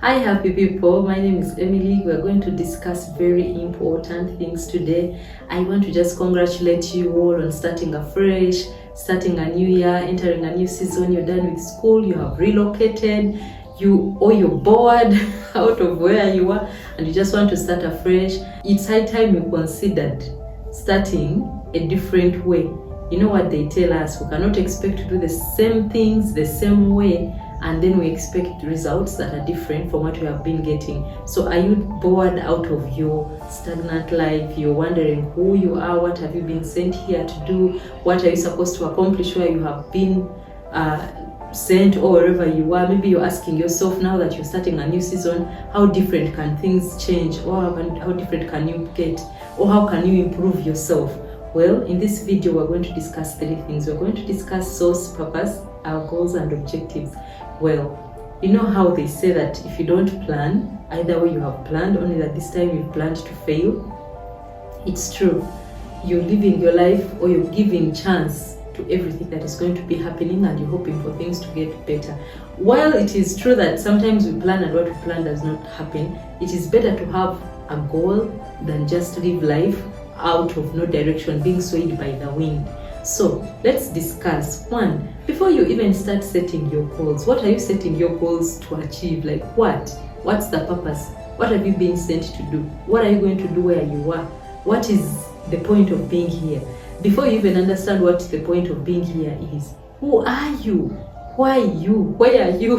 Hi, happy people. My name is Emily. We're going to discuss very important things today. I want to just congratulate you all on starting afresh, starting a new year, entering a new season. You're done with school, you have relocated, you're bored out of where you are, and you just want to start afresh. It's high time you considered starting a different way. You know what they tell us? We cannot expect to do the same things the same way, and then we expect results that are different from what we have been getting. So are you bored out of your stagnant life? You're wondering who you are, what have you been sent here to do, what are you supposed to accomplish where you have been sent or wherever you are. Maybe you're asking yourself, now that you're starting a new season, how different can things change, or how different can you get, or how can you improve yourself? Well, in this video we're going to discuss 3 things. We're going to discuss source, purpose, our goals and objectives. Well, you know how they say that if you don't plan, either way you have planned, only that this time you've planned to fail. It's true. You're living your life, or you're giving chance to everything that is going to be happening, and you're hoping for things to get better. While it is true that sometimes we plan and what we plan does not happen, it is better to have a goal than just live life out of no direction, being swayed by the wind. So let's discuss. 1, before you even start setting your goals, what are you setting your goals to achieve? Like what's the purpose? What have you been sent to do? What are you going to do where you are? What is the point of being here? Before you even understand what the point of being here is, who are you? Why you? Where are you?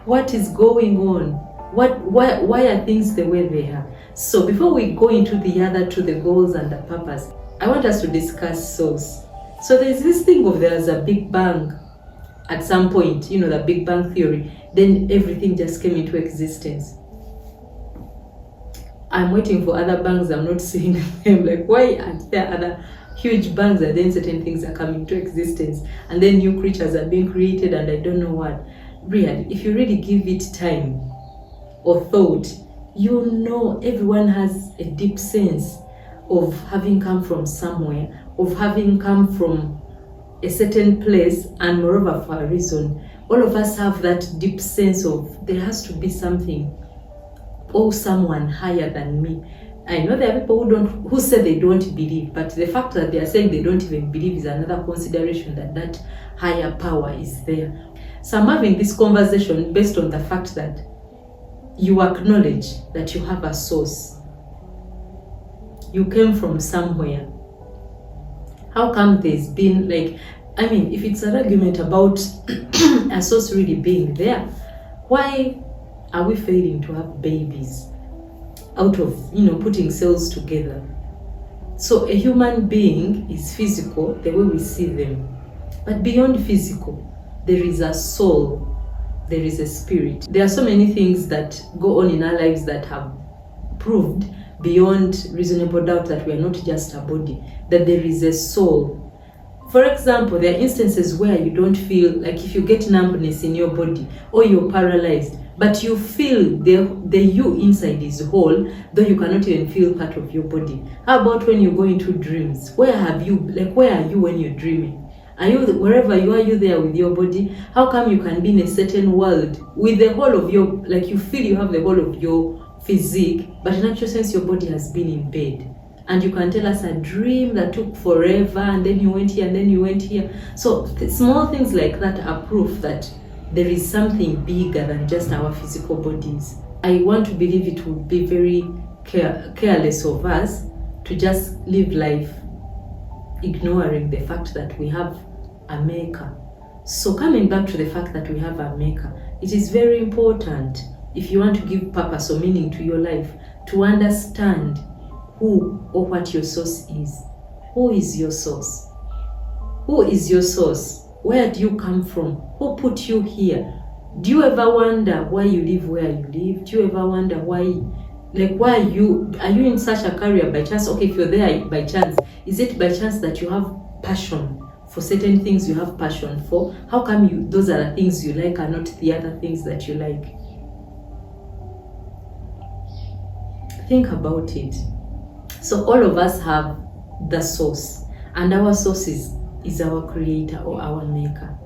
What is going on? Why are things the way they are? So before we go into the other 2, the goals and the purpose, I want us to discuss source. So there's this thing of there's a big bang at some point, the Big Bang Theory. Then everything just came into existence. I'm waiting for other bangs, I'm not seeing them. Like, why aren't there other huge bangs, and then certain things are coming to existence, and then new creatures are being created, and I don't know what. Really, if you really give it time or thought, everyone has a deep sense of having come from somewhere, of having come from a certain place, and moreover for a reason. All of us have that deep sense of there has to be something or someone higher than me. I know there are people who say they don't believe, but the fact that they are saying they don't even believe is another consideration that higher power is there. So I'm having this conversation based on the fact that you acknowledge that you have a source. You came from somewhere. How come there's been if it's an argument about a source really being there, why are we failing to have babies out of putting cells together? So a human being is physical the way we see them, but beyond physical there is a soul, there is a spirit. There are so many things that go on in our lives that have proved beyond reasonable doubt that we are not just a body, that there is a soul. For example, there are instances where you don't feel, like if you get numbness in your body or you're paralyzed, but you feel the you inside is whole, though you cannot even feel part of your body. How about when you go into dreams? Where are you when you're dreaming? Are you wherever you are? You there with your body? How come you can be in a certain world with the whole of your, you feel you have the whole of your physique, but in actual sense your body has been in bed, and you can tell us a dream that took forever, and then you went here and then you went here. So small things like that are proof that there is something bigger than just our physical bodies. I want to believe it would be very careless of us to just live life ignoring the fact that we have a maker. So coming back to the fact that we have a maker, it is very important, if you want to give purpose or meaning to your life, to understand who or what your source is. Who is your source? Who is your source? Where do you come from? Who put you here? Do you ever wonder why you live where you live? Do you ever wonder why are you in such a career by chance? Okay, if you're there by chance, is it by chance that you have passion for certain things you have passion for? How come those are the things you like and not the other things that you like? Think about it. So all of us have the source, and our source is our creator or our maker.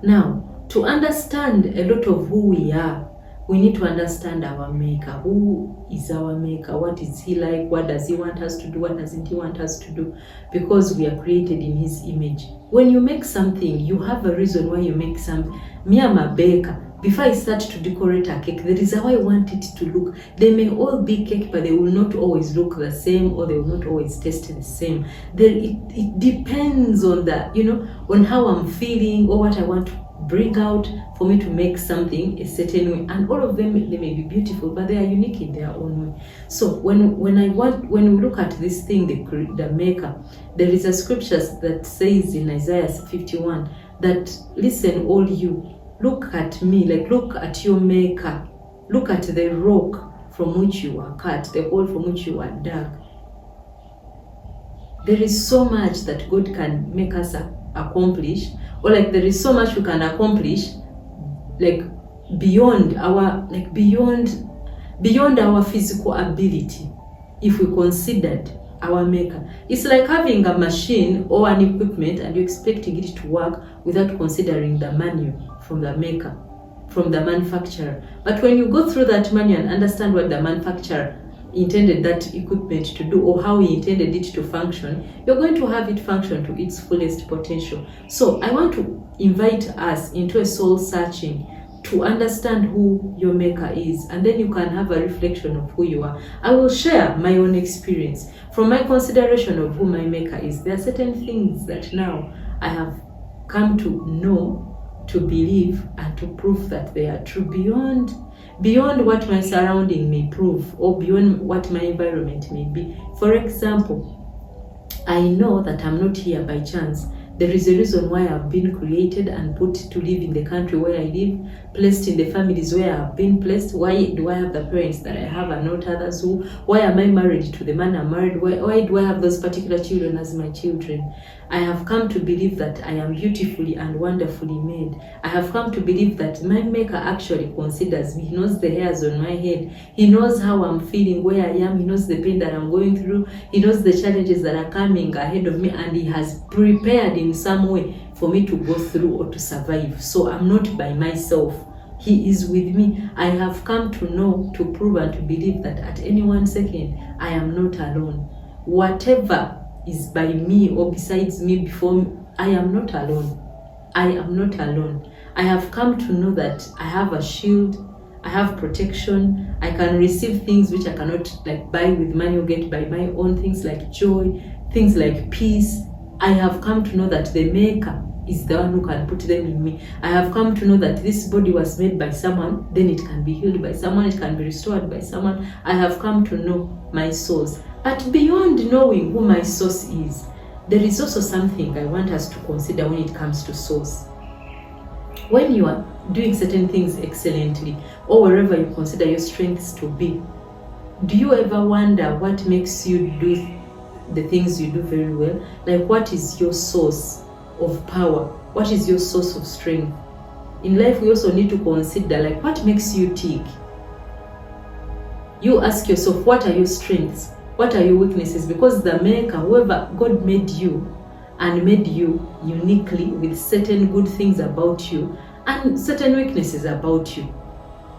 Now, to understand a lot of who we are, we need to understand our maker. Who is our maker? What is he like? What does he want us to do? What doesn't he want us to do? Because we are created in his image. When you make something, you have a reason why you make something. Me, I'm a baker. Before I start to decorate a cake, there is how I want it to look. They may all be cake, but they will not always look the same, or they will not always taste the same. It depends on the, on how I'm feeling or what I want to bring out for me to make something a certain way. And all of them, they may be beautiful, but they are unique in their own way. So when we look at this thing, the maker, there is a scripture that says in Isaiah 51 that, listen, all you, look at me, like look at your maker, look at the rock from which you are cut, the hole from which you are dug. There is so much that God can make us accomplish, or like there is so much we can accomplish, like beyond our physical ability, if we considered our maker. It's like having a machine or an equipment and you're expecting it to work without considering the manual from the maker, from the manufacturer. But when you go through that manual and understand what the manufacturer intended that equipment to do, or how he intended it to function, you're going to have it function to its fullest potential. So I want to invite us into a soul searching to understand who your maker is, and then you can have a reflection of who you are. I will share my own experience from my consideration of who my maker is. There are certain things that now I have come to know, to believe, and to prove that they are true beyond what my surrounding may prove, or beyond what my environment may be. For example, I know that I'm not here by chance. There is a reason why I've been created and put to live in the country where I live, placed in the families where I've been placed. Why do I have the parents that I have and not others? Why am I married to the man I'm married? Why do I have those particular children as my children? I have come to believe that I am beautifully and wonderfully made. I have come to believe that my maker actually considers me. He knows the hairs on my head. He knows how I'm feeling, where I am. He knows the pain that I'm going through. He knows the challenges that are coming ahead of me, and he has prepared in some way for me to go through or to survive. So I'm not by myself. He is with me. I have come to know, to prove, and to believe that at any one second, I am not alone. Whatever is by me or besides me, before me, I am not alone. I am not alone. I have come to know that I have a shield, I have protection, I can receive things which I cannot buy with money or get by my own, things like joy, things like peace. I have come to know that the maker is the one who can put them in me. I have come to know that this body was made by someone, then it can be healed by someone, it can be restored by someone. I have come to know my source. But beyond knowing who my source is, there is also something I want us to consider when it comes to source. When you are doing certain things excellently, or wherever you consider your strengths to be, do you ever wonder what makes you do the things you do very well? Like, what is your source of power? What is your source of strength? In life, we also need to consider, what makes you tick? You ask yourself, what are your strengths? What are your weaknesses? Because the maker, whoever, God made you and made you uniquely with certain good things about you and certain weaknesses about you.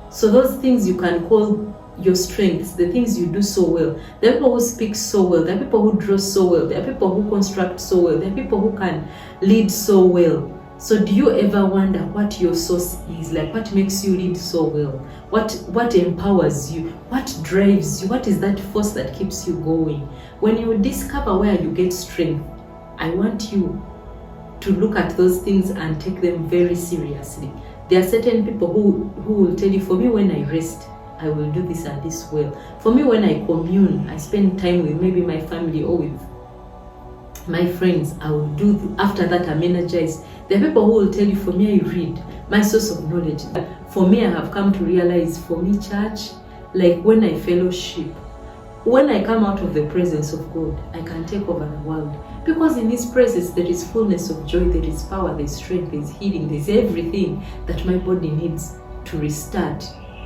So those things you can call your strengths, the things you do so well. There are people who speak so well. There are people who draw so well. There are people who construct so well. There are people who can lead so well. So do you ever wonder what your source is? What makes you lead so well? What empowers you? What drives you? What is that force that keeps you going? When you discover where you get strength, I want you to look at those things and take them very seriously. There are certain people who will tell you, for me, when I rest, I will do this and this well. For me, when I commune, I spend time with maybe my family or with my friends, I will do, after that I'm energized. There are people who will tell you, for me, I read, my source of knowledge. For me, I have come to realize, for me, church, when I fellowship, when I come out of the presence of God, I can take over the world. Because in His presence, there is fullness of joy, there is power, there is strength, there is healing, there is everything that my body needs to restart,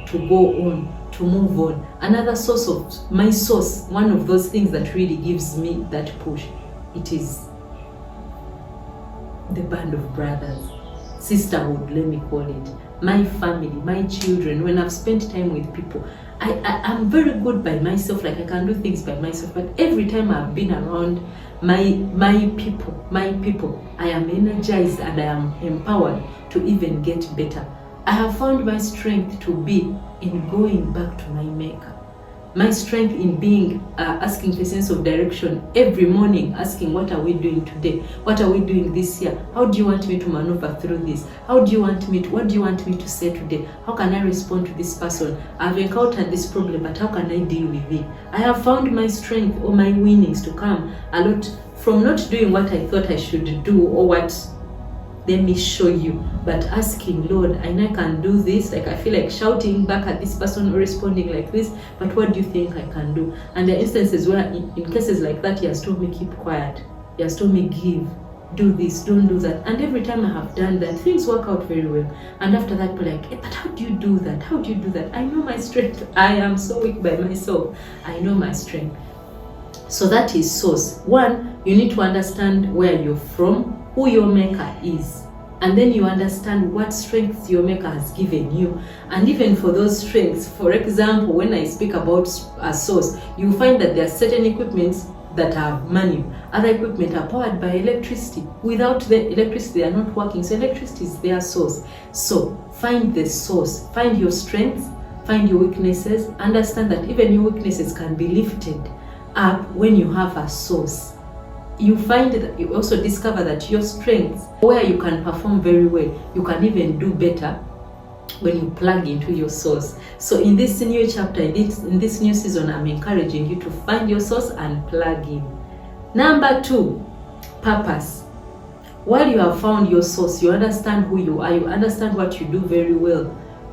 to go on, to move on. Another source of my source, one of those things that really gives me that push, it is the band of brothers. sisterhood, let me call it, my family, my children, when I've spent time with people, I'm very good by myself, like I can do things by myself, but every time I've been around my people, I am energized and I am empowered to even get better. I have found my strength to be in going back to my Maker. My strength in being asking for a sense of direction every morning, asking, what are we doing today? What are we doing this year? How do you want me to maneuver through this? What do you want me to say today? How can I respond to this person? I've encountered this problem, but how can I deal with it? I have found my strength or my winnings to come a lot from not doing what I thought I should do or what, let me show you, but asking, Lord, I know I can do this, like I feel like shouting back at this person or responding like this, but what do you think I can do? And there are instances where in cases like that, he has told me keep quiet, he has told me give, do this, don't do that, and every time I have done that, things work out very well. And after that, be like, hey, but how do you do that? How do you do that? I know my strength. I am so weak by myself. I know my strength. So that is source. One, you need to understand where you're from, who your Maker is, and then you understand what strengths your Maker has given you. And even for those strengths, for example, when I speak about a source, you find that there are certain equipments that have manual, other equipment are powered by electricity. Without the electricity, they are not working. So electricity is their source. So find the source, find your strengths, find your weaknesses, understand that even your weaknesses can be lifted up when you have a source. You find that you also discover that your strengths, where you can perform very well, you can even do better when you plug into your source. So in this new chapter, in this new season, I'm encouraging you to find your source and plug in. Number 2, purpose. While you have found your source, you understand who you are, you understand what you do very well.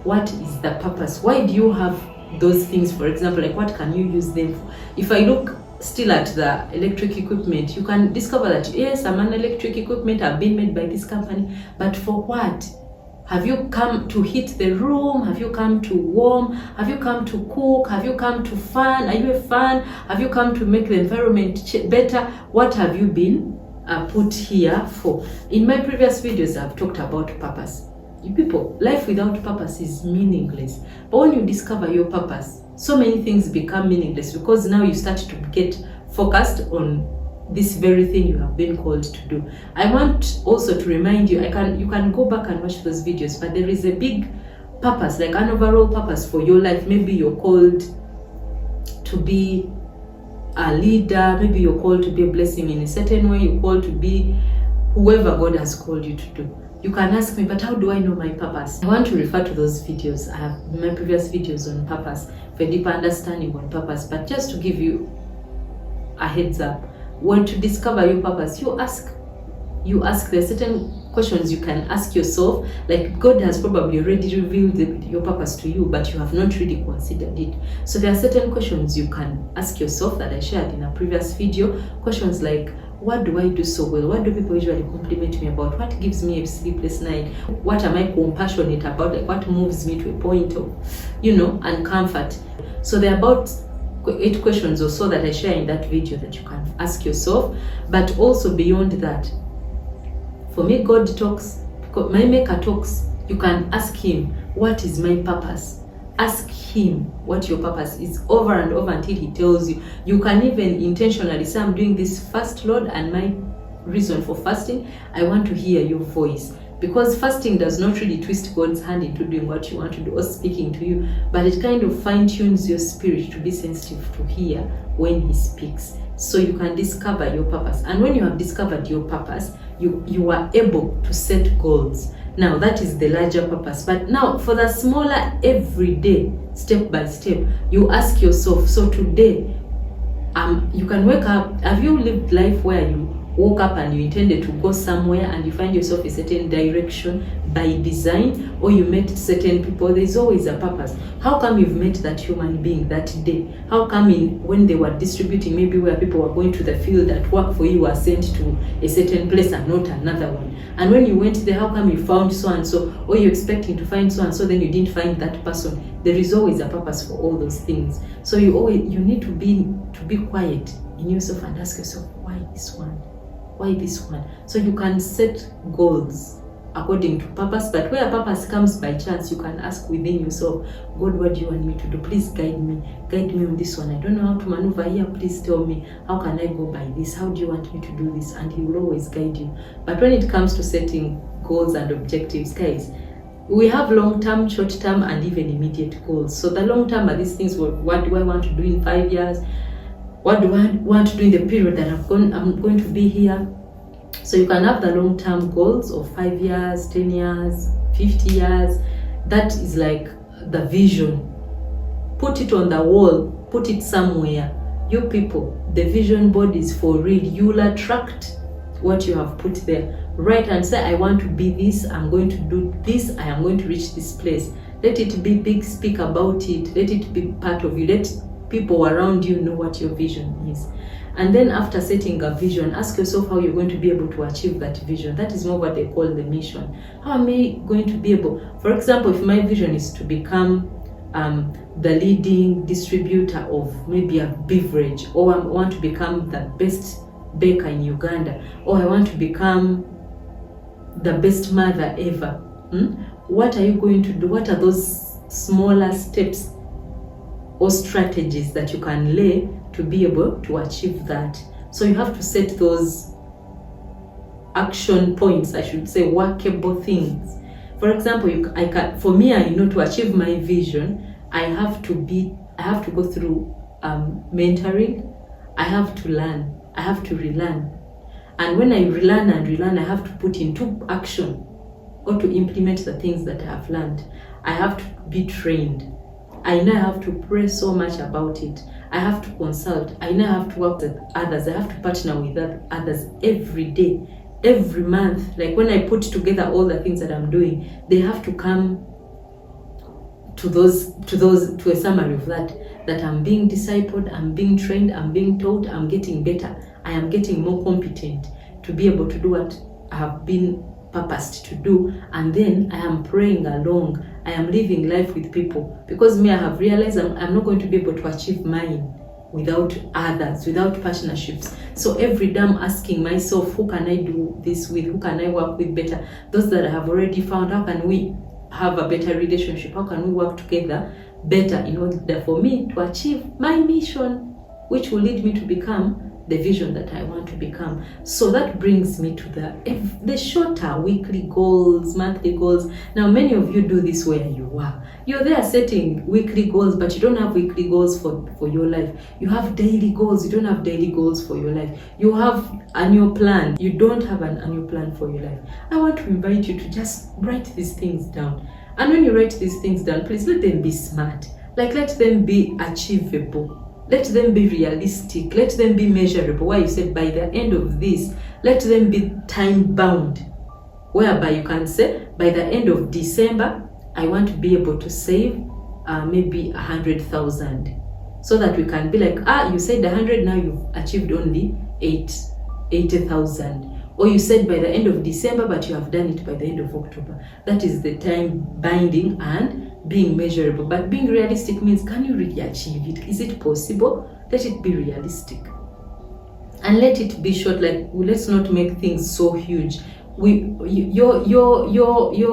What is the purpose? Why do you have those things? For example, like what can you use them for? If I look still at the electric equipment, you can discover that yes, I'm an electric equipment, have been made by this company, but for what? Have you come to heat the room? Have you come to warm? Have you come to cook? Have you come to fan? Are you a fan? Have you come to make the environment better? What have you been put here for? In my previous videos, I've talked about purpose. You people, life without purpose is meaningless. But when you discover your purpose, so many things become meaningless because now you start to get focused on this very thing you have been called to do. I want also to remind you, you can go back and watch those videos, but there is a big purpose, like an overall purpose for your life. Maybe you're called to be a leader, maybe you're called to be a blessing in a certain way, you're called to be whoever God has called you to do. You can ask me, but how do I know my purpose? I want to refer to those videos. I have my previous videos on purpose for a deeper understanding on purpose. But just to give you a heads up, when to discover your purpose, you ask. There are certain questions you can ask yourself, like God has probably already revealed your purpose to you, but you have not really considered it. So there are certain questions you can ask yourself that I shared in a previous video. Questions like, what do I do so well? What do people usually compliment me about? What gives me a sleepless night? What am I compassionate about? Like what moves me to a point of, and comfort. So there are about 8 questions or so that I share in that video that you can ask yourself. But also beyond that, for me, God talks, my Maker talks. You can ask him, what is my purpose? Ask him what your purpose is over and over until he tells you. You can even intentionally say, I'm doing this fast, Lord, and my reason for fasting, I want to hear your voice. Because fasting does not really twist God's hand into doing what you want to do or speaking to you, but it kind of fine-tunes your spirit to be sensitive to hear when he speaks. So you can discover your purpose. And when you have discovered your purpose, you are able to set goals. Now that is the larger purpose. But now for the smaller, everyday, step by step, you ask yourself, so today, you can wake up. Have you lived life where you woke up and you intended to go somewhere and you find yourself in a certain direction by design, or you met certain people? There's always a purpose. How come you've met that human being that day? How come when they were distributing, maybe where people were going to the field at work for you, were sent to a certain place and not another one? And when you went there, how come you found so and so, or you're expecting to find so and so, then you didn't find that person? There is always a purpose for all those things. So you need to be quiet in yourself and ask yourself, why this one? Why this one? So you can set goals according to purpose. But where purpose comes by chance, you can ask within yourself, God, what do you want me to do? Please guide me on this one. I don't know how to maneuver here. Please tell me, how can I go by this? How do you want me to do this? And he will always guide you. But when it comes to setting goals and objectives, guys, we have long-term, short-term, and even immediate goals. So the long-term are these things, what do I want to do in 5 years? What do I want to do in the period that I'm going to be here? So you can have the long-term goals of 5 years, 10 years, 50 years. That is like the vision. Put it on the wall, put it somewhere. You people, the vision board is for real. You'll attract what you have put there. Write and say, I want to be this, I'm going to do this, I am going to reach this place. Let it be big, speak about it, let it be part of you. Let people around you know what your vision is. And then after setting a vision, ask yourself how you're going to be able to achieve that vision. That is more what they call the mission. How am I going to be able, for example, if my vision is to become the leading distributor of maybe a beverage, or I want to become the best baker in Uganda, or I want to become the best mother ever, what are you going to do? What are those smaller steps or strategies that you can lay to be able to achieve that? So you have to set those action points, I should say, workable things. For example, for me, I know to achieve my vision, I have to go through mentoring. I have to learn. I have to relearn. And when I relearn, I have to put into action or to implement the things that I have learned. I have to be trained. I know I have to pray so much about it. I have to consult. I know I have to work with others. I have to partner with others every day, every month. Like when I put together all the things that I'm doing, they have to come to a summary of that I'm being discipled, I'm being trained, I'm being taught, I'm getting better, I am getting more competent to be able to do what I have been purposed to do. And then I am praying along, I am living life with people, because me, I have realized I'm not going to be able to achieve mine without others, without partnerships. So every day I'm asking myself, who can I do this with? Who can I work with better? Those that I have already found, how can we have a better relationship? How can we work together better in order for me to achieve my mission, which will lead me to become the vision that I want to become? So that brings me to the shorter weekly goals, monthly goals. Now, many of you do this where you are. You're there setting weekly goals, but you don't have weekly goals for your life. You have daily goals. You don't have daily goals for your life. You have annual plan. You don't have an annual plan for your life. I want to invite you to just write these things down. And when you write these things down, please let them be smart. Like, let them be achievable. Let them be realistic. Let them be measurable. Why you said by the end of this, let them be time bound. Whereby you can say, by the end of December, I want to be able to save maybe 100,000. So that we can be like, you said 100, now you've achieved only 80,000. Or you said by the end of December, but you have done it by the end of October. That is the time binding and being measurable. But being realistic means, can you really achieve it? Is it possible? Let it be realistic. And let it be short. Like, let's not make things so huge. Your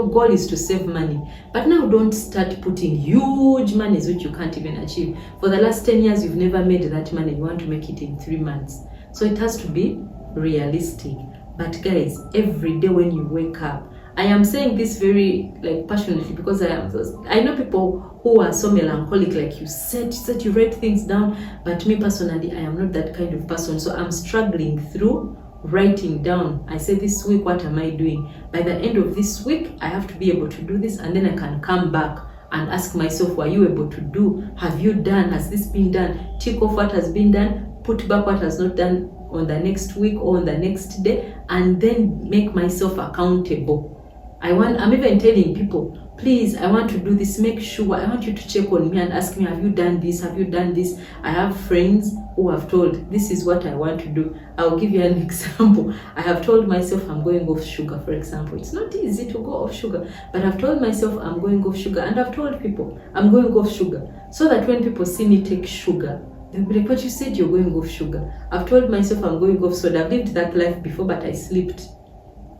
goal is to save money. But now don't start putting huge monies which you can't even achieve. For the last 10 years, you've never made that money. You want to make it in 3 months. So it has to be realistic. But guys, every day when you wake up, I am saying this very passionately, because I know people who are so melancholic, like you said you write things down, but me personally, I am not that kind of person. So I'm struggling through writing down. I say, this week, what am I doing? By the end of this week, I have to be able to do this, and then I can come back and ask myself, were you able to do? Have you done? Has this been done? Tick off what has been done, put back what has not done on the next week or on the next day, and then make myself accountable. I'm even telling people, please, I want to do this. Make sure, I want you to check on me and ask me, have you done this? Have you done this? I have friends who have told, this is what I want to do. I'll give you an example. I have told myself I'm going off sugar, for example. It's not easy to go off sugar, but I've told myself I'm going off sugar, and I've told people I'm going off sugar, so that when people see me take sugar, they'll be like, what you said, you're going off sugar. I've told myself I'm going off soda. I've lived that life before, but I slipped.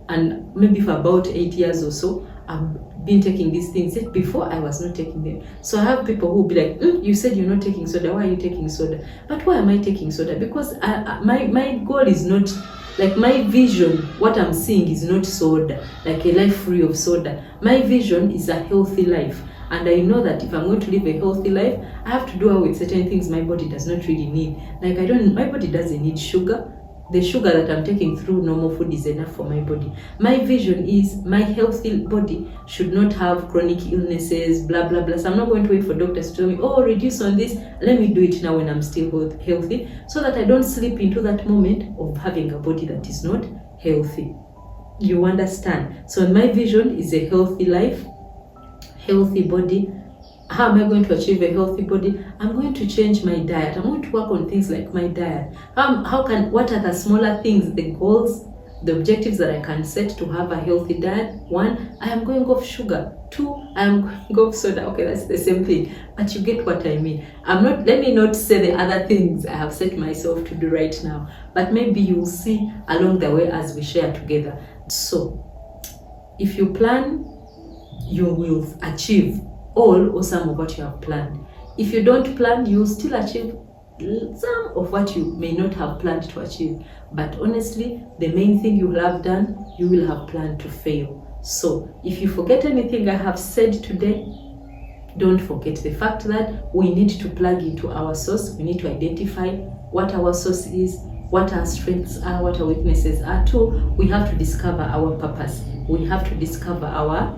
and maybe for about 8 years or so, I've been taking these things. Yet before, I was not taking them. So I have people who will be like, you said you're not taking soda. Why are you taking soda? But why am I taking soda? Because my goal is not, like, my vision, what I'm seeing is not soda, like a life free of soda. My vision is a healthy life. And I know that if I'm going to live a healthy life, I have to do away with certain things my body does not really need. Like, my body doesn't need sugar. The sugar that I'm taking through normal food is enough for my body. My vision is my healthy body should not have chronic illnesses, blah, blah, blah. So I'm not going to wait for doctors to tell me, oh, reduce on this. Let me do it now when I'm still healthy, so that I don't slip into that moment of having a body that is not healthy. You understand? So my vision is a healthy life, healthy body. How am I going to achieve a healthy body? I'm going to change my diet. I'm going to work on things like my diet. What are the smaller things, the goals, the objectives that I can set to have a healthy diet? 1, I am going off sugar. 2, I am going off soda. Okay, that's the same thing, but you get what I mean. Let me not say the other things I have set myself to do right now, but maybe you'll see along the way as we share together. So, if you plan, you will achieve all or some of what you have planned. If you don't plan, you will still achieve some of what you may not have planned to achieve. But honestly, the main thing you will have done, you will have planned to fail. So if you forget anything I have said today, don't forget the fact that we need to plug into our source. We need to identify what our source is, what our strengths are, what our weaknesses are. 2, we have to discover our purpose. We have to discover our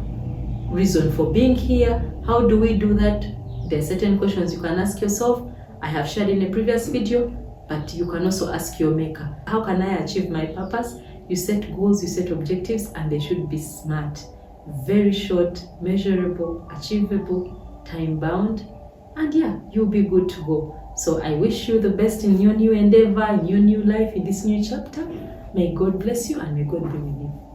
reason for being here. How do we do that? There are certain questions you can ask yourself. I have shared in a previous video, but you can also ask your maker. How can I achieve my purpose? You set goals, you set objectives, and they should be SMART. Very short, measurable, achievable, time-bound, and yeah, you'll be good to go. So I wish you the best in your new endeavor, in your new life, in this new chapter. May God bless you and may God be with you.